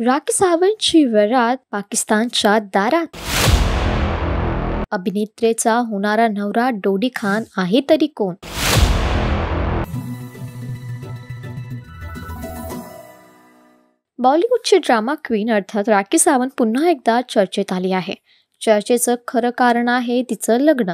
राखी सावंतची वरात पाकिस्तानच्या दारात. अभिनेत्रीचा होणारा नवरा डोडी खान आहे तरी कोण? बॉलिवूडची ड्रामा क्वीन अर्थात राखी सावंत पुन्हा एकदा चर्चेत आली आहे. चर्चेचं खरं कारण आहे तिचं लग्न.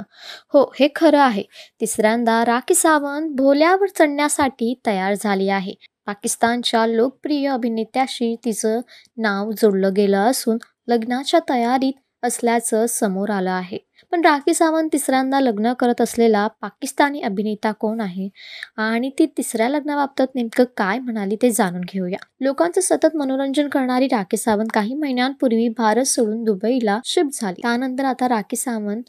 हो, हे खरं आहे. तिसऱ्यांदा राखी सावंत भोल्यावर चढण्यासाठी तयार झाली आहे. पाकिस्तानच्या लोकप्रिय अभिनेत्याशी तिचं नाव जोडलं गेलं असून लग्नाच्या तयारीत असल्याचं समोर आलं आहे. पण राखी सावंत तिसऱ्यांदा लग्न करत असलेला पाकिस्तानी अभिनेता कोण आहे आणि ती तिसऱ्या लग्नाबाबत नेमकं काय म्हणाली ते जाणून घेऊया. लोकांचं सतत मनोरंजन करणारी राखी सावंत काही महिन्यांपूर्वी भारत सोडून दुबईला शिफ्ट झाली. त्यानंतर आता राखी सावंत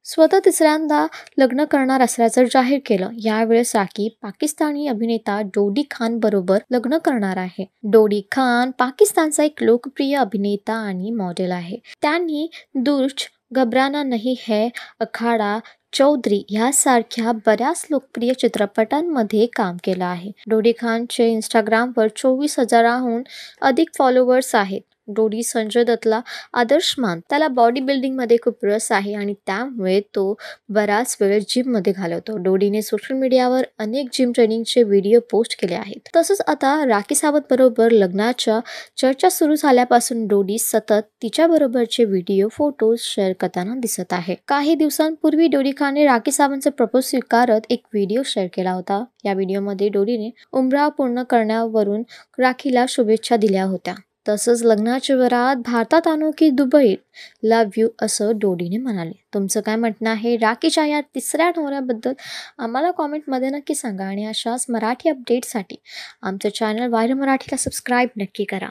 स्वतः तिसऱ्यांदा लग्न करणार असल्याचं जाहीर केलं. यावेळेस राखी पाकिस्तानी अभिनेता डोडी खान बरोबर लग्न करणार आहे. डोडी खान पाकिस्तानचा एक लोकप्रिय अभिनेता आणि मॉडेल आहे. त्यांनी दुर्ज, घबराना नहीं है, अखाडा, चौधरी यासारख्या बऱ्याच लोकप्रिय चित्रपटांमध्ये काम केलं आहे. डोडी खानचे इंस्टाग्रामवर 24,000हून अधिक फॉलोअर्स आहेत. डोडी संजय दत्तला आदर्श मान. त्याला बॉडी बिल्डिंग मध्ये खूप रस आहे आणि त्यामुळे तो बराच वेळ जिम मध्ये घालवतो. डोडीने सोशल मीडियावर अनेक जिम ट्रेनिंगचे व्हिडिओ पोस्ट केले आहेत. तसंच आता राखी सावंत बरोबर लग्नाच्या चर्चा सुरू झाल्यापासून डोडी सतत तिच्या बरोबरचे व्हिडिओ फोटोज शेअर करताना दिसत आहे. काही दिवसांपूर्वी डोडी खानने राखी सावंतचे प्रपोज स्वीकारत एक व्हिडिओ शेअर केला होता. या व्हिडिओमध्ये डोडीने उमरा पूर्ण करण्यावरून राखीला शुभेच्छा दिल्या होत्या. तसंच लग्नाच्या वरात भारतात आणू की दुबईत, लव्ह यू असं डोडीने म्हणाले. तुमचं काय म्हणणं आहे राखीच्या या तिसऱ्या नवऱ्याबद्दल आम्हाला कॉमेंटमध्ये नक्की सांगा आणि अशाच मराठी अपडेटसाठी आमचं चॅनल व्हायरल मराठीला सबस्क्राईब नक्की करा.